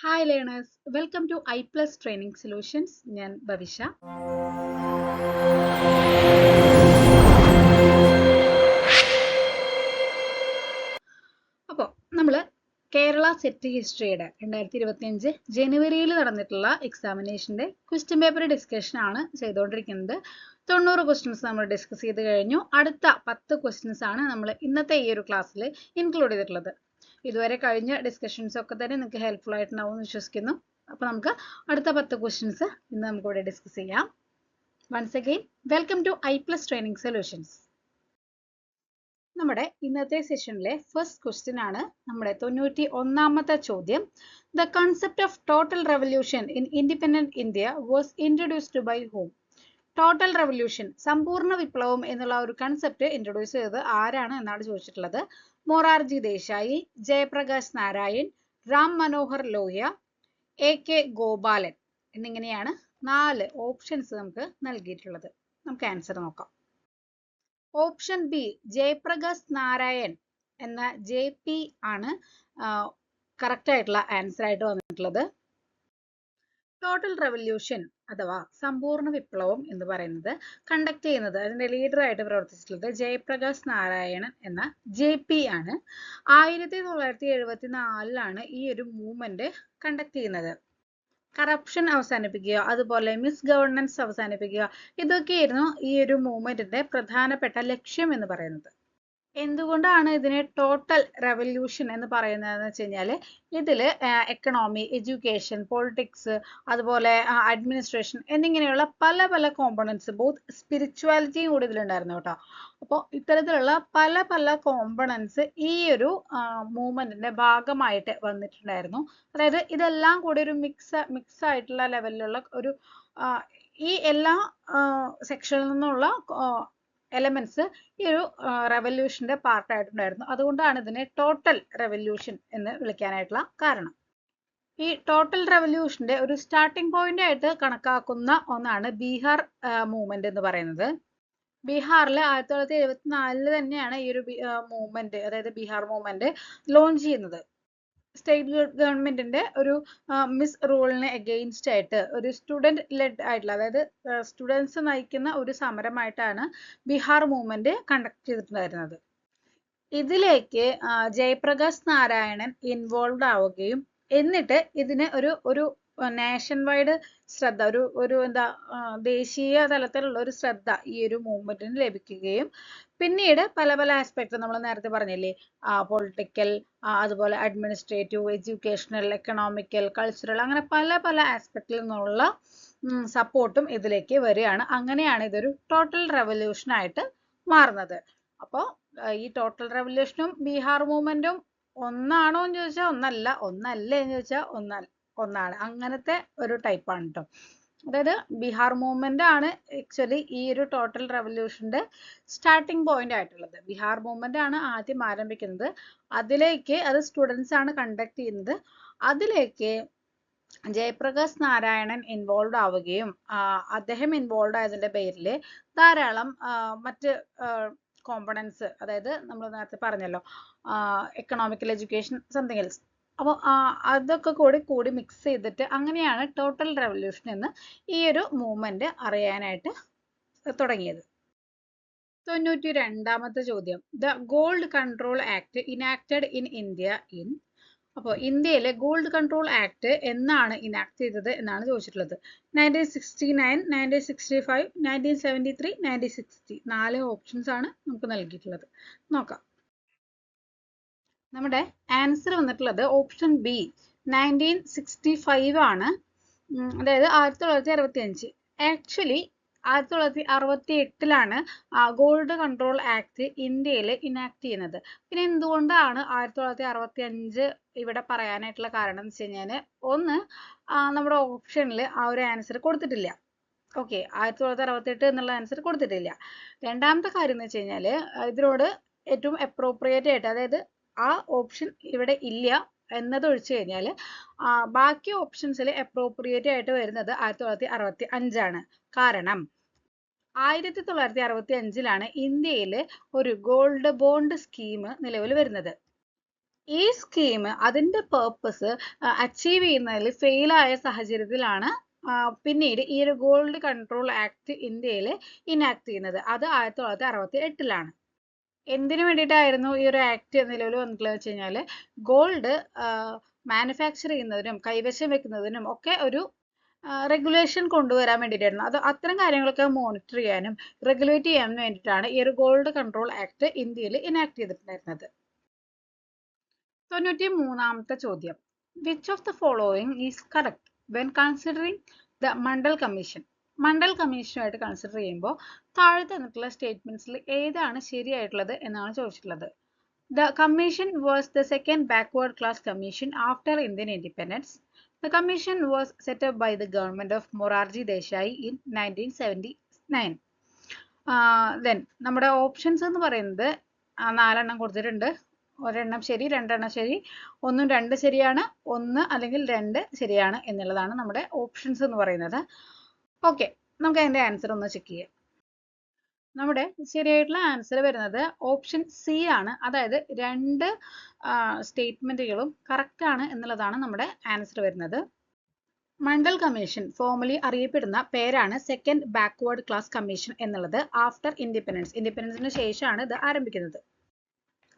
Hi learners, welcome to I Plus Training Solutions. ഞാൻ ഭവിഷ. അപ്പോൾ നമ്മൾ കേരള സെറ്റ് ഹിസ്റ്ററിയുടെ 2025 ജനുവരിയിൽ നടന്നിട്ടുള്ള എക്സാമിനേഷന്റെ ക്വസ്റ്റ്യൻ പേപ്പർ ഡിസ്കഷൻ ആണ് ചെയ്തുകൊണ്ടിരിക്കുന്നത്. 90 ക്വസ്റ്റ്യൻസ് നമ്മൾ ഡിസ്കസ് ചെയ്ത് കഴിഞ്ഞു. അടുത്ത 10 ക്വസ്റ്റ്യൻസ് ആണ് നമ്മൾ ഇന്നത്തെ ഈ ഒരു ക്ലാസ്സിൽ ഇൻക്ലൂഡ് ചെയ്തിട്ടുള്ളത്. ഇതുവരെ കഴിഞ്ഞ ഡിസ്കഷൻസ് ഒക്കെ തന്നെ നിങ്ങൾക്ക് ഹെൽപ്ഫുൾ ആയിട്ടുണ്ടാവും എന്ന് വിശ്വസിക്കുന്നു. അപ്പോൾ നമുക്ക് അടുത്ത 10 ക്വസ്റ്റ്യൻസ് ഇന്ന് നമുക്ക് ഇവിടെ ഡിസ്കസ് ചെയ്യാം. Once again welcome to I Plus Training Solutions. നമ്മുടെ ഇന്നത്തെ സെഷനിലെ ഫസ്റ്റ് ക്വസ്റ്റ്യൻ ആണ് നമ്മുടെ 91ാമത്തെ ചോദ്യം. The concept of total revolution in independent India was introduced by whom? Total revolution, സമ്പൂർണ്ണ വിപ്ലവം എന്നുള്ള ഒരു കൺസെപ്റ്റ് ഇൻട്രൊഡ്യൂസ് ചെയ്തത് ആരാണ് എന്നാണ് ചോദിച്ചിട്ടുള്ളത്. മൊറാർജി ദേശായി, ജയപ്രകാശ് നാരായൺ, റാം മനോഹർ ലോഹ്യ, AK ഗോപാലൻ എന്നിങ്ങനെയാണ് 4 ഓപ്ഷൻസ് നമുക്ക് നൽകിയിട്ടുള്ളത്. നമുക്ക് ആൻസർ നോക്കാം. ഓപ്ഷൻ ബി ജയപ്രകാശ് നാരായൺ എന്ന JP ആണ് കറക്റ്റ് ആയിട്ടുള്ള ആൻസർ ആയിട്ട് വന്നിട്ടുള്ളത്. ടോട്ടൽ റെവല്യൂഷൻ അഥവാ സമ്പൂർണ്ണ വിപ്ലവം എന്ന് പറയുന്നത് കണ്ടക്ട് ചെയ്യുന്നത്, അതിന്റെ ലീഡറായിട്ട് പ്രവർത്തിച്ചിട്ടുള്ളത് ജയപ്രകാശ് നാരായണൻ എന്ന JP ആണ്. 1974 ഈ ഒരു മൂവ്മെന്റ് കണ്ടക്ട് ചെയ്യുന്നത്. കറപ്ഷൻ അവസാനിപ്പിക്കുക, അതുപോലെ മിസ് ഗവർണൻസ് അവസാനിപ്പിക്കുക, ഇതൊക്കെയായിരുന്നു ഈ ഒരു മൂവ്മെന്റിന്റെ പ്രധാനപ്പെട്ട ലക്ഷ്യം എന്ന് പറയുന്നത്. എന്തുകൊണ്ടാണ് ഇതിനെ ടോട്ടൽ റെവല്യൂഷൻ എന്ന് പറയുന്നതെന്ന് വെച്ച് കഴിഞ്ഞാൽ ഇതില് എക്കണോമി, എഡ്യൂക്കേഷൻ, പൊളിറ്റിക്സ്, അതുപോലെ അഡ്മിനിസ്ട്രേഷൻ എന്നിങ്ങനെയുള്ള പല പല കോമ്പണൻസ്, ബോത്ത് സ്പിരിച്വാലിറ്റിയും കൂടി ഇതിലുണ്ടായിരുന്നു കേട്ടോ. അപ്പോൾ ഇത്തരത്തിലുള്ള പല പല കോമ്പണൻസ് ഈ ഒരു മൂവ്മെന്റിന്റെ ഭാഗമായിട്ട് വന്നിട്ടുണ്ടായിരുന്നു. അതായത് ഇതെല്ലാം കൂടി ഒരു മിക്സ് ആയിട്ടുള്ള ലെവലിലുള്ള ഒരു ഈ എല്ലാ സെക്ഷനിൽ നിന്നുള്ള എലമെന്റ്സ് ഈ ഒരു റെവല്യൂഷന്റെ പാർട്ടായിട്ടുണ്ടായിരുന്നു. അതുകൊണ്ടാണ് ഇതിനെ ടോട്ടൽ റെവല്യൂഷൻ എന്ന് വിളിക്കാനായിട്ടുള്ള കാരണം. ഈ ടോട്ടൽ റെവല്യൂഷന്റെ ഒരു സ്റ്റാർട്ടിംഗ് പോയിന്റ് ആയിട്ട് കണക്കാക്കുന്ന ഒന്നാണ് ബീഹാർ മൂവ്മെന്റ് എന്ന് പറയുന്നത്. ബീഹാറിൽ 1974 തന്നെയാണ് ഈ ഒരു മൂവ്മെന്റ്, അതായത് ബീഹാർ മൂവ്മെന്റ് ലോഞ്ച് ചെയ്യുന്നത്. സ്റ്റേറ്റ് ഗവൺമെന്റിന്റെ ഒരു മിസ് റൂളിന് എഗെയിൻസ്റ്റ് ആയിട്ട് ഒരു സ്റ്റുഡന്റ് ലെഡ് ആയിട്ടുള്ള, അതായത് സ്റ്റുഡൻസ് നയിക്കുന്ന ഒരു സമരമായിട്ടാണ് ബീഹാർ മൂവ്മെന്റ് കണ്ടക്ട് ചെയ്തിട്ടുണ്ടായിരുന്നത്. ഇതിലേക്ക് ജയപ്രകാശ് നാരായണൻ ഇൻവോൾവ് ആവുകയും എന്നിട്ട് ഇതിന് ഒരു നാഷൻ വൈഡ് ശ്രദ്ധ, ഒരു ദേശീയ തലത്തിലുള്ള ഒരു ശ്രദ്ധ ഈ ഒരു മൂവ്മെന്റിന് ലഭിക്കുകയും പിന്നീട് പല പല ആസ്പെക്ട് നമ്മൾ നേരത്തെ പറഞ്ഞില്ലേ, പൊളിറ്റിക്കൽ, അതുപോലെ അഡ്മിനിസ്ട്രേറ്റീവ്, എഡ്യൂക്കേഷണൽ, എക്കണോമിക്കൽ, കൾച്ചറൽ, അങ്ങനെ പല പല ആസ്പെക്റ്റിൽ നിന്നുള്ള സപ്പോർട്ടും ഇതിലേക്ക് വരികയാണ്. അങ്ങനെയാണ് ഇതൊരു ടോട്ടൽ റെവല്യൂഷൻ ആയിട്ട് മാറുന്നത്. അപ്പോൾ ഈ ടോട്ടൽ റെവല്യൂഷനും ബീഹാർ മൂവ്മെന്റും ഒന്നാണോ എന്ന് ചോദിച്ചാൽ ഒന്നല്ല, ഒന്നല്ലേ എന്ന് ചോദിച്ചാൽ ഒന്നാണ്. അങ്ങനത്തെ ഒരു ടൈപ്പാണ് കേട്ടോ. അതായത് ബീഹാർ മൂവ്മെന്റ് ആണ് ആക്ച്വലി ഈ ഒരു ടോട്ടൽ റെവല്യൂഷന്റെ സ്റ്റാർട്ടിംഗ് പോയിന്റ് ആയിട്ടുള്ളത്. ബീഹാർ മൂവ്മെന്റ് ആണ് ആദ്യം ആരംഭിക്കുന്നത്. അതിലേക്ക് അത് സ്റ്റുഡൻസ് ആണ് കണ്ടക്ട് ചെയ്യുന്നത്. അതിലേക്ക് ജയപ്രകാശ് നാരായണൻ ഇൻവോൾവ് ആവുകയും അദ്ദേഹം ഇൻവോൾവ് ആയതിന്റെ പേരിൽ ധാരാളം മറ്റ് കോമ്പണൻസ്, അതായത് നമ്മൾ നേരത്തെ പറഞ്ഞല്ലോ എക്കണോമിക്കൽ, എഡ്യൂക്കേഷൻ, സംതിങ് എൽസ്, അപ്പോൾ അതൊക്കെ കൂടി മിക്സ് ചെയ്തിട്ട് അങ്ങനെയാണ് ടോട്ടൽ റെവല്യൂഷൻ എന്ന് ഈ ഒരു മൂവ്മെന്റ് അറിയാനായിട്ട് തുടങ്ങിയത്. 92ാമത്തെ ചോദ്യം. The gold control act enacted in India in. അപ്പോൾ ഇന്ത്യയിലെ ഗോൾഡ് കൺട്രോൾ ആക്ട് എന്നാണ് ഇനാക്ട് ചെയ്തത് എന്നാണ് ചോദിച്ചിട്ടുള്ളത്. 1969, 1965, 1973, 1960. 4 ഓപ്ഷൻസ് ആണ് നമുക്ക് നൽകിയിട്ടുള്ളത്. നോക്കാം. നമ്മുടെ ആൻസർ വന്നിട്ടുള്ളത് ഓപ്ഷൻ ബി 1965 ആണ്. അതായത് 1965. ആക്ച്വലി 1968 ഗോൾഡ് കൺട്രോൾ ആക്ട് ഇന്ത്യയിൽ ഇനാക്ട് ചെയ്യുന്നത്. പിന്നെ എന്തുകൊണ്ടാണ് 1965 ഇവിടെ പറയാനായിട്ടുള്ള കാരണം എന്ന് വെച്ച് കഴിഞ്ഞാൽ, ഒന്ന്, നമ്മുടെ ഓപ്ഷനിൽ ആ ഒരു ആൻസർ കൊടുത്തിട്ടില്ല. ഓക്കെ, 1968 എന്നുള്ള ആൻസർ കൊടുത്തിട്ടില്ല. രണ്ടാമത്തെ കാര്യം എന്ന് വെച്ച് കഴിഞ്ഞാൽ, ഇതിനോട് ഏറ്റവും അപ്രോപ്രിയേറ്റ് ആയിട്ട്, അതായത് ആ ഓപ്ഷൻ ഇവിടെ ഇല്ല എന്നതൊഴിച്ചു കഴിഞ്ഞാൽ ബാക്കി ഓപ്ഷൻസിൽ അപ്രോപ്രിയേറ്റ് ആയിട്ട് വരുന്നത് 1965 ആണ്. കാരണം 1965 ഇന്ത്യയിൽ ഒരു ഗോൾഡ് ബോണ്ട് സ്കീം നിലവിൽ വരുന്നത്. ഈ സ്കീം അതിന്റെ പേർപ്പസ് അച്ചീവ് ചെയ്യുന്നതിൽ ഫെയിലായ സാഹചര്യത്തിലാണ് പിന്നീട് ഈ ഒരു ഗോൾഡ് കൺട്രോൾ ആക്ട് ഇന്ത്യയിൽ ഇനാക്ട് ചെയ്യുന്നത്. അത് 1968-ലാണ്. എന്തിനു വേണ്ടിയിട്ടായിരുന്നു ഈ ഒരു ആക്ട് നിലവിൽ വന്നിട്ടുള്ളത് വെച്ച് കഴിഞ്ഞാൽ ഗോൾഡ് മാനുഫാക്ചർ ചെയ്യുന്നതിനും കൈവശം വെക്കുന്നതിനും ഒക്കെ ഒരു റെഗുലേഷൻ കൊണ്ടുവരാൻ വേണ്ടിയിട്ടായിരുന്നു. അത് അത്തരം കാര്യങ്ങളൊക്കെ മോണിറ്റർ ചെയ്യാനും റെഗുലേറ്റ് ചെയ്യാനും വേണ്ടിയിട്ടാണ് ഈ ഒരു ഗോൾഡ് കൺട്രോൾ ആക്ട് ഇന്ത്യയിൽ ഇനാക്ട് ചെയ്തിട്ടുണ്ടായിരുന്നത്. 93-ാമത്തെ ചോദ്യം. Which of the following is correct when considering the Mandal commission? Mandal കമ്മീഷനുമായിട്ട് കൺസിഡർ ചെയ്യുമ്പോൾ താഴെ തന്നിട്ടുള്ള സ്റ്റേറ്റ്മെന്റ്സിൽ ഏതാണ് ശരിയായിട്ടുള്ളത് എന്നാണ് ചോദിച്ചിട്ടുള്ളത്. The commission was the second backward class commission after Indian independence. The commission was set up by the government of Morarji Desai in 1979. Then നമ്മുടെ options എന്ന് പറയുന്നത് 4 എണ്ണം കൊടുത്തിട്ടുണ്ട്. ഒരെണ്ണം ശരി, 2 എണ്ണം ശരി, 1 2 ശരിയാണ്, 1 അല്ലെങ്കിൽ 2 ശരിയാണ് എന്നുള്ളതാണ് നമ്മുടെ ഓപ്ഷൻസ് എന്ന് പറയുന്നത്. ഓക്കെ, നമുക്ക് അതിന്റെ ആൻസർ ഒന്ന് ചെക്ക് ചെയ്യാം. നമ്മുടെ ശരിയായിട്ടുള്ള ആൻസർ വരുന്നത് ഓപ്ഷൻ സി ആണ്. അതായത് 2 സ്റ്റേറ്റ്മെന്റുകളും കറക്റ്റ് ആണ് എന്നുള്ളതാണ് നമ്മുടെ ആൻസർ വരുന്നത്. മണ്ഡൽ കമ്മീഷൻ ഫോർമലി അറിയപ്പെടുന്ന പേരാണ് സെക്കൻഡ് ബാക്ക്വേർഡ് ക്ലാസ് കമ്മീഷൻ എന്നുള്ളത്. ആഫ്റ്റർ ഇൻഡിപെൻഡൻസിന് ശേഷമാണ് ഇത് ആരംഭിക്കുന്നത്.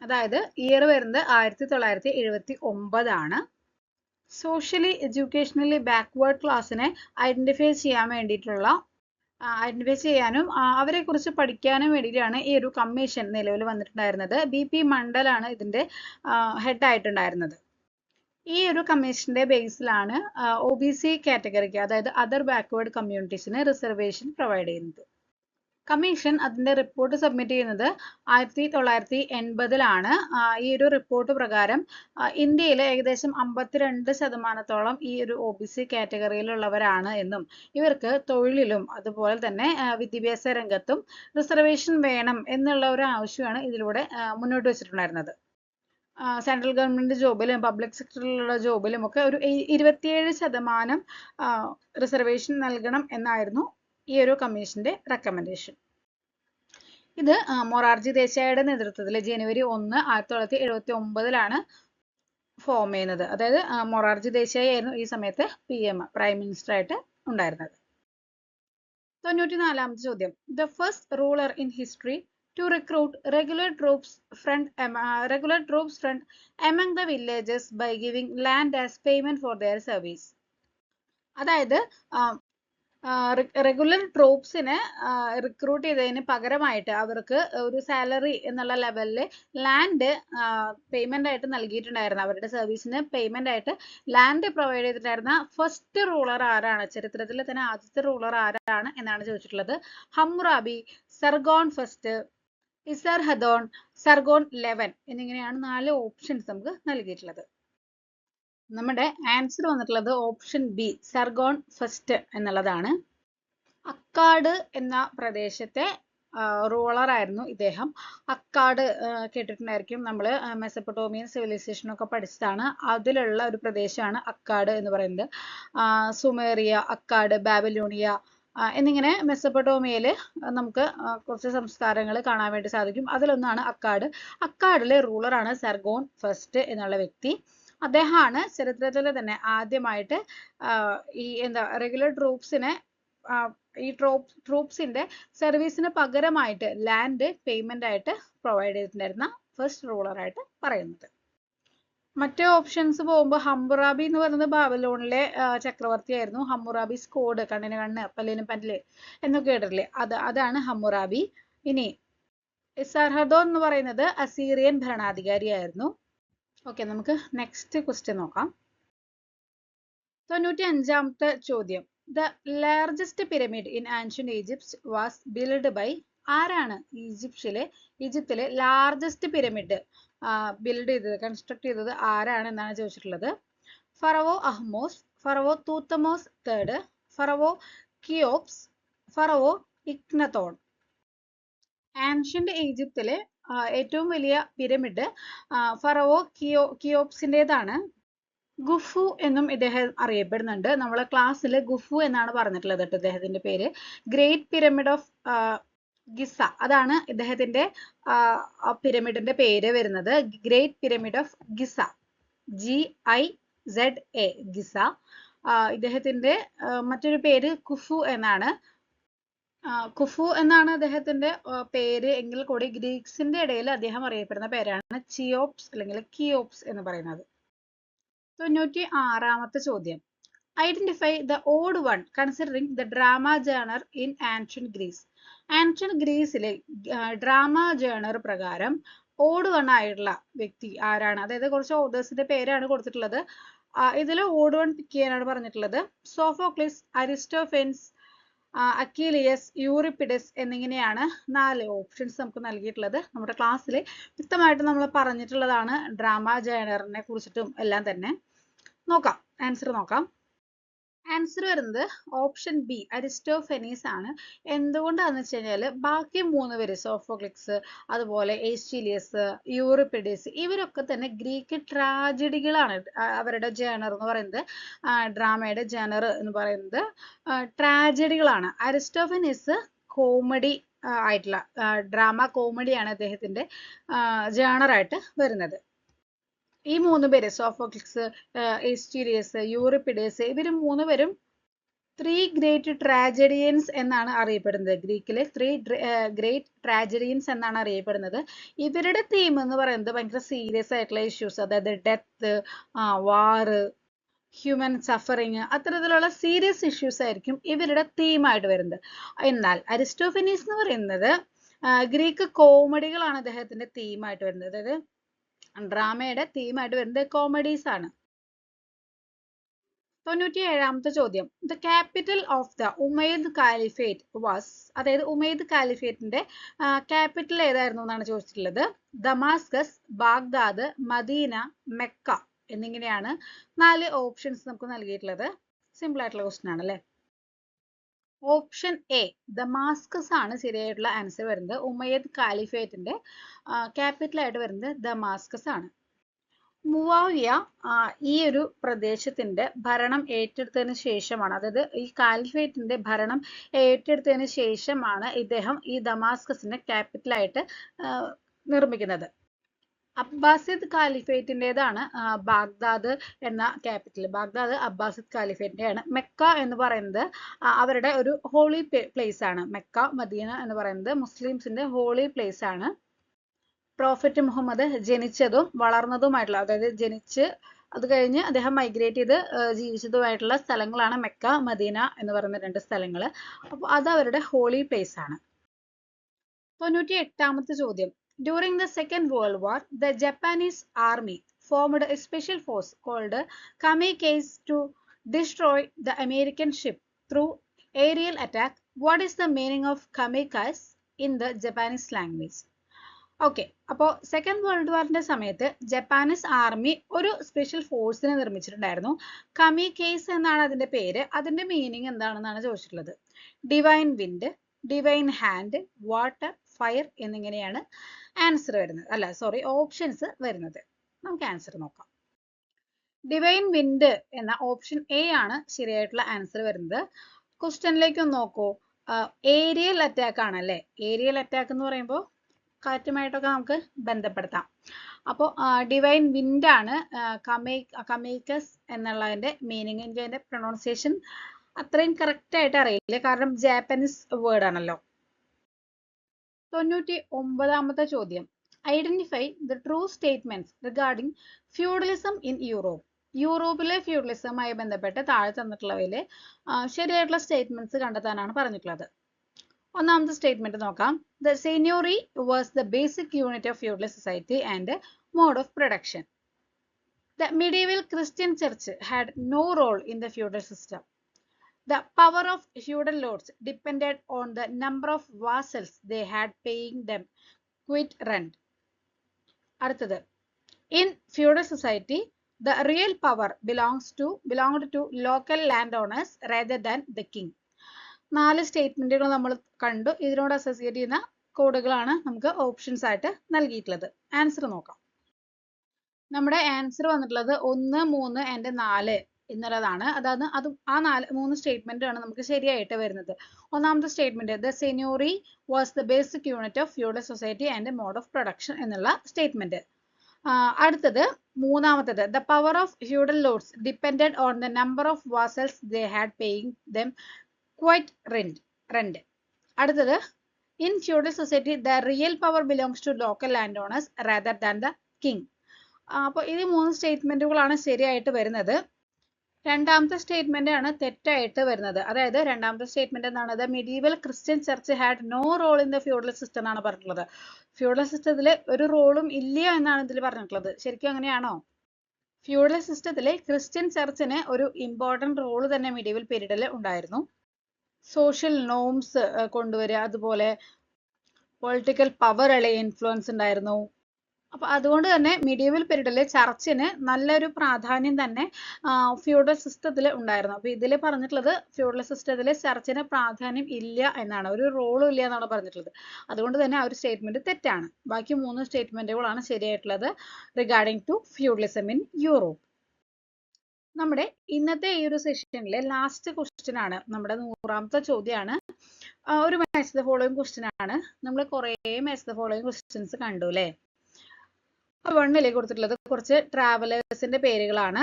അതായത് ഇയർ വരുന്നത് 1979 ആണ്. സോഷ്യലി എഡ്യൂക്കേഷണലി ബാക്ക്വേർഡ് ക്ലാസ്സിനെ ഐഡന്റിഫൈ ചെയ്യാനും അവരെ കുറിച്ച് പഠിക്കാനും വേണ്ടിയിട്ടാണ് ഈ ഒരു കമ്മീഷൻ നിലവിൽ വന്നിട്ടുണ്ടായിരുന്നത്. BP മണ്ഡലാണ് ഇതിന്റെ ഹെഡ് ആയിട്ടുണ്ടായിരുന്നത്. ഈ ഒരു കമ്മീഷന്റെ ബേസിലാണ് OBC കാറ്റഗറിക്ക്, അതായത് അതർ ബാക്ക്വേർഡ് കമ്മ്യൂണിറ്റീസിന് റിസർവേഷൻ പ്രൊവൈഡ് ചെയ്യുന്നത്. കമ്മീഷൻ അതിന്റെ റിപ്പോർട്ട് സബ്മിറ്റ് ചെയ്യുന്നത് 1980-ലാണ്. ഈ ഒരു റിപ്പോർട്ട് പ്രകാരം ഇന്ത്യയിൽ ഏകദേശം 52% ഈ ഒരു OBC കാറ്റഗറിയിലുള്ളവരാണ് എന്നും ഇവർക്ക് തൊഴിലിലും അതുപോലെ തന്നെ വിദ്യാഭ്യാസ രംഗത്തും റിസർവേഷൻ വേണം എന്നുള്ള ഒരു ആവശ്യമാണ് ഇതിലൂടെ മുന്നോട്ട് വെച്ചിട്ടുണ്ടായിരുന്നത്. സെൻട്രൽ ഗവൺമെന്റ് ജോബിലും പബ്ലിക് സെക്ടറിലുള്ള ജോബിലും ഒക്കെ ഒരു 27% റിസർവേഷൻ നൽകണം എന്നായിരുന്നു ഈ ഒരു കമ്മീഷന്റെ റെക്കമെൻഡേഷൻ. ഇത് മൊറാർജി ദേശായിയുടെ നേതൃത്വത്തിൽ ജനുവരി 1, 1979-ലാണ് ഫോം ചെയ്യുന്നത്. അതായത് മൊറാർജി ദേശായി ആയിരുന്നു ഈ സമയത്ത് PM പ്രൈം മിനിസ്റ്റർ ആയിട്ട് ഉണ്ടായിരുന്നത്. 94-ാമത്തെ ചോദ്യം. The first ruler in history to recruit regular troops front among the villages by giving land as payment for their service. അതായത് റെഗുലർ ട്രൂപ്സിനെ റിക്രൂട്ട് ചെയ്തതിന് പകരമായിട്ട് അവർക്ക് ഒരു സാലറി എന്നുള്ള ലെവലിൽ ലാൻഡ് പേയ്മെന്റ് ആയിട്ട് നൽകിയിട്ടുണ്ടായിരുന്നു. അവരുടെ സർവീസിന് പേയ്മെന്റ് ആയിട്ട് ലാൻഡ് പ്രൊവൈഡ് ചെയ്തിട്ടുണ്ടായിരുന്ന ഫസ്റ്റ് റൂളർ ആരാണ്? ചരിത്രത്തിലെ തന്നെ ആദ്യത്തെ റൂളർ ആരാണ് എന്നാണ് ചോദിച്ചിട്ടുള്ളത്. ഹമ്മുറാബി, സർഗോൺ ഫസ്റ്റ്, ഇസർഹദോൺ, സർഗോൺ 11 എന്നിങ്ങനെയാണ് 4 ഓപ്ഷൻസ് നമുക്ക് നൽകിയിട്ടുള്ളത്. നമ്മുടെ ആൻസർ വന്നിട്ടുള്ളത് ഓപ്ഷൻ ബി, സർഗോൺ ഫസ്റ്റ് എന്നുള്ളതാണ്. അക്കാഡ് എന്ന പ്രദേശത്തെ റൂളർ ആയിരുന്നു ഇദ്ദേഹം. അക്കാഡ് കേട്ടിട്ടുണ്ടായിരിക്കും, നമ്മൾ മെസപ്പൊട്ടോമിയൻ സിവിലൈസേഷൻ ഒക്കെ പഠിച്ചതാണ്. അതിലുള്ള ഒരു പ്രദേശമാണ് അക്കാഡ് എന്ന് പറയുന്നത്. സുമേറിയ, അക്കാഡ്, ബാബിലോണിയ എന്നിങ്ങനെ മെസപ്പൊട്ടോമിയയിൽ നമുക്ക് കുറച്ച് സംസ്കാരങ്ങൾ കാണാൻ വേണ്ടി സാധിക്കും. അതിലൊന്നാണ് അക്കാഡ്. അക്കാഡിലെ റൂളറാണ് സർഗോൺ ഫസ്റ്റ് എന്നുള്ള വ്യക്തി. അദ്ദേഹമാണ് ചരിത്രത്തിൽ തന്നെ ആദ്യമായിട്ട് ഈ റെഗുലർ ട്രൂപ്സിനെ ഈ ട്രൂപ്സിന്റെ സർവീസിന് പകരമായിട്ട് ലാൻഡ് പേയ്മെന്റ് ആയിട്ട് പ്രൊവൈഡ് ചെയ്തിട്ടുണ്ടായിരുന്ന ഫസ്റ്റ് റൂളർ ആയിട്ട് പറയുന്നത്. മറ്റേ ഓപ്ഷൻസ് പോകുമ്പോൾ ഹമ്മുറാബി എന്ന് പറയുന്നത് ബാബിലോണിലെ ചക്രവർത്തിയായിരുന്നു. ഹമ്മുറാബി സ്കോഡ്, കണ്ണിന് കണ്ണ് പല്ലിന് പല്ല് എന്നൊക്കെ കേട്ടിട്ടില്ലേ, അതാണ് ഹമ്മുറാബി. ഇനി ഇസർഹദോൺ എന്ന് പറയുന്നത് അസീറിയൻ ഭരണാധികാരിയായിരുന്നു. ഓക്കെ, നമുക്ക് നെക്സ്റ്റ് ക്വസ്റ്റ്യൻ നോക്കാം. 95-ാമത്തെ ചോദ്യം. The largest pyramid in ancient Egypt was build by? ആരാണ് ഈജിപ്തിലെ ലാർജസ്റ്റ് പിരമിഡ് ബിൽഡ് ചെയ്തത്, കൺസ്ട്രക്ട് ചെയ്തത് ആരാണ് എന്നാണ് ചോദിച്ചിട്ടുള്ളത്. ഫറവോ അഹ്മോസ്, ഫറവോ തൂത്തമോസ് III, ഫറവോ കിയോപ്സ്, ഫറവോ ഇക്നത്തോൺ. ആൻഷ്യന്റ് ഈജിപ്തിലെ ഏറ്റവും വലിയ പിരമിഡ് ഫറവോ കിയോപ്സിൻ്റെതാണ്. ഗുഫു എന്നും ഇദ്ദേഹം അറിയപ്പെടുന്നുണ്ട്. നമ്മളെ ക്ലാസ്സിൽ ഗുഫു എന്നാണ് പറഞ്ഞിട്ടുള്ളത് കേട്ടോ ഇദ്ദേഹത്തിന്റെ പേര്. ഗ്രേറ്റ് പിരമിഡ് ഓഫ് ഗിസ, അതാണ് ഇദ്ദേഹത്തിന്റെ പിരമിഡിന്റെ പേര് വരുന്നത്. Great pyramid of Giza, GIZA, Giza. ഇദ്ദേഹത്തിന്റെ മറ്റൊരു പേര് കുഫു എന്നാണ്. കുഫു എന്നാണ് അദ്ദേഹത്തിന്റെ പേര് എങ്കിൽ കൂടി ഗ്രീക്സിന്റെ ഇടയിൽ അദ്ദേഹം അറിയപ്പെടുന്ന പേരാണ് ചിയോപ്സ് അല്ലെങ്കിൽ കിയോപ്സ് എന്ന് പറയുന്നത്. 96ാമത്തെ ചോദ്യം. Identify the odd one considering the drama genre in ancient Greece. Ancient ഗ്രീസിലെ ഡ്രാമ ജേണർ പ്രകാരം ഓഡ് വൺ ആയിട്ടുള്ള വ്യക്തി ആരാണ്? അതായത് കുറച്ച് ഓതേഴ്സിന്റെ പേരാണ് കൊടുത്തിട്ടുള്ളത്. ഇതിൽ ഓഡ് വൺ പിക്ക് ചെയ്യാനാണ് പറഞ്ഞിട്ടുള്ളത്. സോഫോക്ലിസ്, അരിസ്റ്റോഫെൻസ്, അക്കീലിയസ്, യൂറിപ്പിഡസ് എന്നിങ്ങനെയാണ് 4 ഓപ്ഷൻസ് നമുക്ക് നൽകിയിട്ടുള്ളത്. നമ്മുടെ ക്ലാസ്സിൽ വ്യക്തമായിട്ട് നമ്മൾ പറഞ്ഞിട്ടുള്ളതാണ് ഡ്രാമ ജേണറിനെ കുറിച്ചിട്ടും എല്ലാം തന്നെ. നോക്കാം, ആൻസർ നോക്കാം. ആൻസർ വരുന്നത് ഓപ്ഷൻ ബി, അരിസ്റ്റോഫെനീസ് ആണ്. എന്തുകൊണ്ടാണെന്ന് വെച്ച് കഴിഞ്ഞാൽ ബാക്കി 3 പേര്, സോഫോക്ലിസ്, അതുപോലെ എസ്ചീലിയസ്, യൂറിപ്പിഡിസ്, ഇവരൊക്കെ തന്നെ ഗ്രീക്ക് ട്രാജഡികളാണ്. അവരുടെ ജേണർ എന്ന് പറയുന്നത്, ഡ്രാമയുടെ ജേണർ എന്ന് പറയുന്നത് ട്രാജഡികളാണ്. അരിസ്റ്റോഫെനീസ് കോമഡി ആയിട്ടുള്ള ഡ്രാമ കോമഡിയാണ് അദ്ദേഹത്തിന്റെ ജേണറായിട്ട് വരുന്നത്. ഈ 3 പേര്, സോഫോക്ലിസ്, എസ്ചീലിയസ്, യൂറിപ്പിഡസ്, ഇവർ 3 പേരും 3 ഗ്രേറ്റ് ട്രാജഡിയൻസ് എന്നാണ് അറിയപ്പെടുന്നത്. ഗ്രീക്കിലെ 3 ഗ്രേറ്റ് ട്രാജഡിയൻസ് എന്നാണ് അറിയപ്പെടുന്നത്. ഇവരുടെ തീം എന്ന് പറയുന്നത് ഭയങ്കര സീരിയസ് ആയിട്ടുള്ള ഇഷ്യൂസ്, അതായത് ഡെത്ത്, വാറ്, ഹ്യൂമൻ സഫറിങ്, അത്തരത്തിലുള്ള സീരിയസ് ഇഷ്യൂസ് ആയിരിക്കും ഇവരുടെ തീമായിട്ട് വരുന്നത്. എന്നാൽ അരിസ്റ്റോഫെനീസ് എന്ന് പറയുന്നത് ഗ്രീക്ക് കോമഡികളാണ് അദ്ദേഹത്തിന്റെ തീമായിട്ട് വരുന്നത്. അതായത് ഡ്രാമയുടെ തീമായിട്ട് വരുന്നത് കോമഡീസ് ആണ്. 97ാമത്തെ ചോദ്യം. The capital of the Umayyad caliphate was, അതായത് ഉമയ്യദ് കാലിഫേറ്റിന്റെ ക്യാപിറ്റൽ ഏതായിരുന്നു എന്നാണ് ചോദിച്ചിട്ടുള്ളത്. ദമാസ്കസ്, ബാഗ്ദാദ്, മദീന, മെക്ക എന്നിങ്ങനെയാണ് 4 ഓപ്ഷൻസ് നമുക്ക് നൽകിയിട്ടുള്ളത്. സിമ്പിൾ ആയിട്ടുള്ള ക്വസ്റ്റ്യൻ ആണ് അല്ലേ? ഓപ്ഷൻ എ, ദമാസ്കസ് ആണ് ശരിയായിട്ടുള്ള ആൻസർ വരുന്നത്. ഉമയ്യദ് കാലിഫേറ്റിന്റെ ക്യാപിറ്റൽ ആയിട്ട് വരുന്നത് ദമാസ്കസ് ആണ്. മുവാവിയ ഈ ഒരു പ്രദേശത്തിന്റെ ഭരണം ഏറ്റെടുത്തതിന് ശേഷമാണ്, അതായത് ഈ കാലിഫേറ്റിന്റെ ഭരണം ഏറ്റെടുത്തതിന് ശേഷമാണ് ഇദ്ദേഹം ഈ ദമാസ്കസിന്റെ ക്യാപിറ്റലായിട്ട് നിർമ്മിക്കുന്നത്. അബ്ബാസിദ് കാലിഫേറ്റിൻ്റെതാണ് ബാഗ്ദാദ് എന്ന ക്യാപിറ്റൽ. ബാഗ്ദാദ് അബ്ബാസിദ് കാലിഫേറ്റിന്റെയാണ്. മെക്ക എന്ന് പറയുന്നത് അവരുടെ ഒരു ഹോളി പ്ലേസ് ആണ്. മെക്ക, മദീന എന്ന് പറയുന്നത് മുസ്ലിംസിന്റെ ഹോളി പ്ലേസ് ആണ്. പ്രോഫറ്റ് മുഹമ്മദ് ജനിച്ചതും വളർന്നതുമായിട്ടുള്ള, അതായത് ജനിച്ച് അത് കഴിഞ്ഞ് അദ്ദേഹം മൈഗ്രേറ്റ് ചെയ്ത് ജീവിച്ചതുമായിട്ടുള്ള സ്ഥലങ്ങളാണ് മെക്ക, മദീന എന്ന് പറയുന്ന 2 സ്ഥലങ്ങൾ. അപ്പോൾ അത് അവരുടെ ഹോളി പ്ലേസ് ആണ്. 98ാമത്തെ ചോദ്യം. During the Second World War, the Japanese army formed a special force called Kamikaze to destroy the American ship through aerial attack. What is the meaning of kamikaze in the Japanese language? Okay, അപ്പോൾ second world വാറിന്റെ സമയത്ത് Japanese army ഒരു special ഫോഴ്സിനെ നിർമ്മിച്ചിട്ടുണ്ടായിരുന്നു. കമിക്കേസ് എന്നാണ് അതിന്റെ പേര്. അതിന്റെ meaning എന്താണെന്നാണ് ചോദിച്ചിട്ടുള്ളത്. Divine wind, divine hand, water, fire എന്നിങ്ങനെയാണ് ആൻസർ വരുന്നത്. അല്ല സോറി, ഓപ്ഷൻസ് വരുന്നത്. നമുക്ക് ആൻസർ നോക്കാം. ഡിവൈൻ വിൻഡ് എന്ന ഓപ്ഷൻ എ ആണ് ശരിയായിട്ടുള്ള ആൻസർ വരുന്നത്. ക്വസ്റ്റ്യനിലേക്ക് ഒന്ന് നോക്കൂ. ഏരിയൽ അറ്റാക്ക് ആണല്ലേ. ഏരിയൽ അറ്റാക്ക് എന്ന് പറയുമ്പോൾ കാറ്റുമായിട്ടൊക്കെ നമുക്ക് ബന്ധപ്പെടുത്താം. അപ്പോൾ ഡിവൈൻ വിൻഡ് ആണ് കമേക്കസ് എന്നുള്ളതിന്റെ മീനിങ്. എനിക്ക് അതിന്റെ പ്രൊണൗൺസിയേഷൻ അത്രയും കറക്റ്റ് ആയിട്ട് അറിയില്ല, കാരണം ജാപ്പനീസ് വേർഡ് ആണല്ലോ. 99ാമത്തെ ചോദ്യം. Identify the true statements regarding feudalism in Europe. യൂറോപ്പിലെ ഫ്യൂഡലിസവുമായി ബന്ധപ്പെട്ട് താഴെ തന്നിട്ടുള്ളവയിലെ ശരിയായിട്ടുള്ള സ്റ്റേറ്റ്മെന്റ്സ് കണ്ടെത്താനാണ് പറഞ്ഞിട്ടുള്ളത്. ഒന്നാമത്തെ സ്റ്റേറ്റ്മെന്റ് നോക്കാം. The seigneury was the basic unit of feudal society and mode of production. The medieval Christian church had no role in the feudal system. The power of feudal lords depended on the number of vassals they had paying them quit rent. അടുത്തത്. In feudal society, the real power belonged to local landowners rather than the king. 4 സ്റ്റേറ്റ്മെന്റുകൾ നമ്മൾ കണ്ടു. ഇതിനോട് associate ചെയ്യുന്ന കോഡുകളാണ് നമുക്ക് options ആയിട്ട് നൽകിയിട്ടുള്ളത്. Answer നോക്കാം. നമ്മുടെ ആൻസർ വന്നിട്ടുള്ളത് 1, 3 and 4 എന്നുള്ളതാണ്. അതായത് ആ മൂന്ന് സ്റ്റേറ്റ്മെന്റ് ആണ് നമുക്ക് ശരിയായിട്ട് വരുന്നത്. ഒന്നാമത്തെ statement the seigneury was the basic unit of feudal society and mode of production എന്നുള്ള സ്റ്റേറ്റ്മെന്റ്. അടുത്തത് മൂന്നാമത്തത് the power of feudal lords depended on the number of vassals they had paying them quit rent. അടുത്തത് in feudal society the real power belongs to local land owners rather than the king. അപ്പോൾ ഈ മൂന്ന് സ്റ്റേറ്റ്മെന്റുകളാണ് ശരിയായിട്ട് വരുന്നത്. രണ്ടാമത്തെ statement ആണ് തെറ്റായിട്ട് വരുന്നത്. അതായത് രണ്ടാമത്തെ സ്റ്റേറ്റ്മെന്റ് എന്താണ്? The medieval Christian church had no role in the feudal system എന്നാണ് പറഞ്ഞിട്ടുള്ളത്. ഫ്യൂഡൽ സിസ്റ്റത്തിൽ ഒരു റോളും ഇല്ല എന്നാണ് ഇതിൽ പറഞ്ഞിട്ടുള്ളത്. ശരിക്കും അങ്ങനെയാണോ? ഫ്യൂഡൽ സിസ്റ്റത്തിലെ ക്രിസ്ത്യൻ ചർച്ചിന് ഒരു ഇമ്പോർട്ടന്റ് റോൾ തന്നെ മിഡീവൽ പീരീഡിൽ ഉണ്ടായിരുന്നു. സോഷ്യൽ നോംസ് കൊണ്ടുവരിക, അതുപോലെ പൊളിറ്റിക്കൽ പവർ ഇൻഫ്ലുവൻസ് ഉണ്ടായിരുന്നു. അപ്പൊ അതുകൊണ്ട് തന്നെ മിഡീവൽ പീരീഡിലെ ചർച്ചിന് നല്ലൊരു പ്രാധാന്യം തന്നെ ഫ്യൂഡൽ സിസ്റ്റത്തിൽ ഉണ്ടായിരുന്നു. അപ്പൊ ഇതിൽ പറഞ്ഞിട്ടുള്ളത് ഫ്യൂഡൽ സിസ്റ്റത്തിൽ ചർച്ചിന് പ്രാധാന്യം ഇല്ല എന്നാണ്, ഒരു റോളും ഇല്ല എന്നാണ് പറഞ്ഞിട്ടുള്ളത്. അതുകൊണ്ട് തന്നെ ആ ഒരു സ്റ്റേറ്റ്മെന്റ് തെറ്റാണ്. ബാക്കി മൂന്ന് സ്റ്റേറ്റ്മെന്റുകളാണ് ശരിയായിട്ടുള്ളത് regarding to feudalism in Europe. നമ്മുടെ ഇന്നത്തെ ഈ ഒരു സെഷനിലെ ലാസ്റ്റ് ക്വസ്റ്റ്യൻ ആണ്, നമ്മുടെ 100ാമത്തെ ചോദ്യമാണ്. ഒരു മാച്ച് ദ ഫോളോയിങ് ക്വസ്റ്റ്യൻ ആണ്. നമ്മൾ കുറേ മാച്ച് ദ ഫോളോയിങ് ക്വസ്റ്റ്യൻസ് കണ്ടു അല്ലേ? 1 കൊടുത്തിട്ടുള്ളത് കുറച്ച് ട്രാവലേഴ്സിന്റെ പേരുകളാണ്.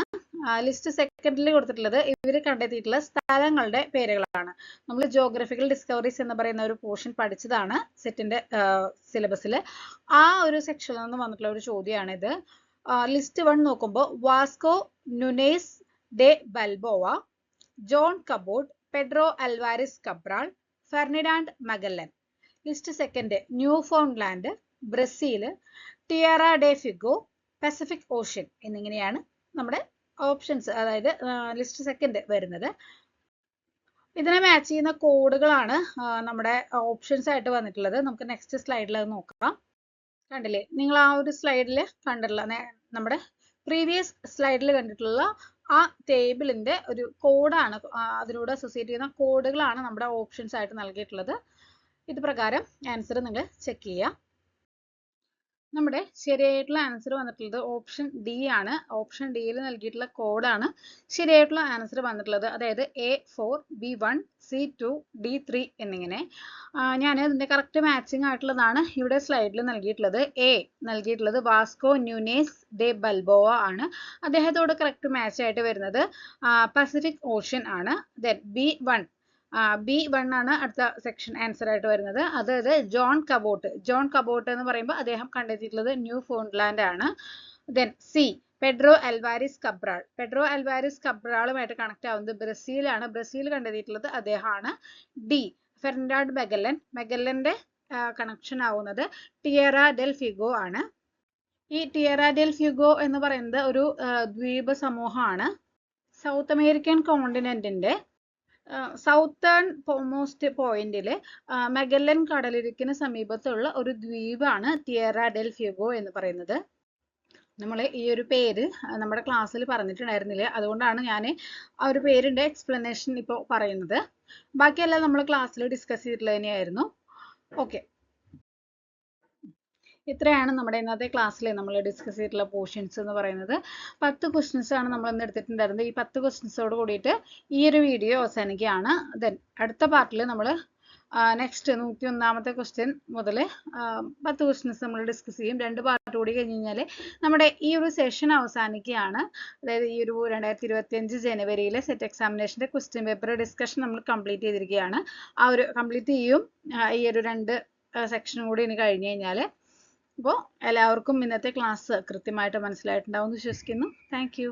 ലിസ്റ്റ് സെക്കൻഡിൽ കൊടുത്തിട്ടുള്ളത് ഇവർ കണ്ടെത്തിയിട്ടുള്ള സ്ഥലങ്ങളുടെ പേരുകളാണ്. നമ്മൾ ജോഗ്രഫിക്കൽ ഡിസ്കവറീസ് എന്ന് പറയുന്ന ഒരു പോർഷൻ പഠിച്ചതാണ് സെറ്റിന്റെ സിലബസിൽ. ആ ഒരു സെക്ഷനിൽ നിന്ന് വന്നിട്ടുള്ള ഒരു ചോദ്യമാണിത്. ലിസ്റ്റ് 1 നോക്കുമ്പോൾ Vasco Nunez de Balboa, John Cabot, Pedro Alvares Cabral, Ferdinand Magellan. List second Newfoundland, Brazil, Tierra de Fuego, Pacific Ocean എന്നിങ്ങനെയാണ് നമ്മുടെ ഓപ്ഷൻസ്, അതായത് ലിസ്റ്റ് സെക്കൻഡ് വരുന്നത്. ഇതിനെ മാച്ച് ചെയ്യുന്ന കോഡുകളാണ് നമ്മുടെ ഓപ്ഷൻസ് ആയിട്ട് വന്നിട്ടുള്ളത്. നമുക്ക് നെക്സ്റ്റ് സ്ലൈഡിൽ അത് നോക്കാം. കണ്ടില്ലേ, നിങ്ങൾ ആ ഒരു സ്ലൈഡിൽ കണ്ടിട്ടുള്ള നമ്മുടെ പ്രീവിയസ് സ്ലൈഡിൽ കണ്ടിട്ടുള്ള ആ ടേബിളിന്റെ ഒരു കോഡാണ്, അതിനോട് അസോസിയേറ്റ് ചെയ്യുന്ന കോഡുകളാണ് നമ്മുടെ ഓപ്ഷൻസ് ആയിട്ട് നൽകിയിട്ടുള്ളത്. ഇത് പ്രകാരം ആൻസർ നിങ്ങൾ ചെക്ക് ചെയ്യുക. നമ്മുടെ ശരിയായിട്ടുള്ള ആൻസർ വന്നിട്ടുള്ളത് ഓപ്ഷൻ ഡി ആണ്. ഓപ്ഷൻ ഡിയിൽ നൽകിയിട്ടുള്ള കോഡാണ് ശരിയായിട്ടുള്ള ആൻസർ വന്നിട്ടുള്ളത്. അതായത് A4, B1, C2, D3 എന്നിങ്ങനെ. ഞാൻ ഇതിന്റെ കറക്റ്റ് മാച്ചിങ് ആയിട്ടുള്ളതാണ് ഇവിടെ സ്ലൈഡിൽ നൽകിയിട്ടുള്ളത്. എ നൽകിയിട്ടുള്ളത് വാസ്കോ ന്യൂനേസ് ഡെ ബൽബോവ ആണ്. അദ്ദേഹത്തോട് കറക്റ്റ് മാച്ച് ആയിട്ട് വരുന്നത് പസഫിക് ഓഷ്യൻ ആണ്. ദെൻ B1 ആണ് അടുത്ത സെക്ഷൻ ആൻസർ ആയിട്ട് വരുന്നത്. അതായത് ജോൺ കബോട്ട് എന്ന് പറയുമ്പോൾ അദ്ദേഹം കണ്ടെത്തിയിട്ടുള്ളത് ന്യൂ ഫൗണ്ട്ലാൻഡ് ആണ്. ദെൻ സി പെഡ്രോ അൽവാരിസ് കബ്രാളുമായിട്ട് കണക്ട് ആവുന്നത് ബ്രസീലാണ്. ബ്രസീൽ കണ്ടെത്തിയിട്ടുള്ളത് അദ്ദേഹമാണ്. ഡി ഫെർഡിനാൻഡ് മെഗല്ലന്റെ കണക്ഷൻ ആവുന്നത് ടിയറ ഡെൽ ഫിഗോ ആണ്. ഈ ടിയറ ഡെൽ ഫിഗോ എന്ന് പറയുന്നത് ഒരു ദ്വീപ സമൂഹമാണ്. സൗത്ത് അമേരിക്കൻ കോണ്ടിനെന്റിന്റെ സൗത്തേൺ മോസ്റ്റ് പോയിന്റിൽ മെഗല്ലൻ കടലിടുക്കിന് സമീപത്തുള്ള ഒരു ദ്വീപാണ് ടിയറ ഡെൽ ഫിഗോ എന്ന് പറയുന്നത്. നമ്മൾ ഈ ഒരു പേര് നമ്മുടെ ക്ലാസ്സിൽ പറഞ്ഞിട്ടുണ്ടായിരുന്നില്ല, അതുകൊണ്ടാണ് ഞാൻ ആ ഒരു പേരിന്റെ എക്സ്പ്ലനേഷൻ ഇപ്പോൾ പറയുന്നത്. ബാക്കിയെല്ലാം നമ്മൾ ക്ലാസ്സിൽ ഡിസ്കസ് ചെയ്തിട്ടുള്ളത് തന്നെയായിരുന്നു. ഓക്കെ, ഇത്രയാണ് നമ്മുടെ ഇന്നത്തെ ക്ലാസ്സിൽ നമ്മൾ ഡിസ്കസ് ചെയ്തിട്ടുള്ള പോർഷൻസ് എന്ന് പറയുന്നത്. 10 ക്വസ്റ്റ്യൻസ് ആണ് നമ്മൾ ഇന്ന് എടുത്തിട്ടുണ്ടായിരുന്നത്. ഈ 10 ക്വസ്റ്റ്യൻസോട് കൂടിയിട്ട് ഈ ഒരു വീഡിയോ അവസാനിക്കുകയാണ്. ദെൻ അടുത്ത പാർട്ടിൽ നമ്മൾ നെക്സ്റ്റ് 101ാമത്തെ ക്വസ്റ്റ്യൻ മുതൽ 10 ക്വസ്റ്റ്യൻസ് നമ്മൾ ഡിസ്കസ് ചെയ്യും. 2 പാർട്ട് കൂടി കഴിഞ്ഞ് കഴിഞ്ഞാൽ നമ്മുടെ ഈ ഒരു സെഷൻ അവസാനിക്കുകയാണ്. അതായത് ഈ ഒരു 2025 ജനുവരിയിലെ സെറ്റ് എക്സാമിനേഷന്റെ ക്വസ്റ്റ്യൻ പേപ്പർ ഡിസ്കഷൻ നമ്മൾ കംപ്ലീറ്റ് ചെയ്തിരിക്കുകയാണ്. ആ ഒരു കംപ്ലീറ്റ് ചെയ്യും ഈ ഒരു 2 സെക്ഷനും കൂടി ഇനി കഴിഞ്ഞ് കഴിഞ്ഞാൽ. അപ്പോൾ എല്ലാവർക്കും ഇന്നത്തെ ക്ലാസ് കൃത്യമായിട്ട് മനസ്സിലായിട്ടുണ്ടാവും എന്ന് വിശ്വസിക്കുന്നു. Thank you.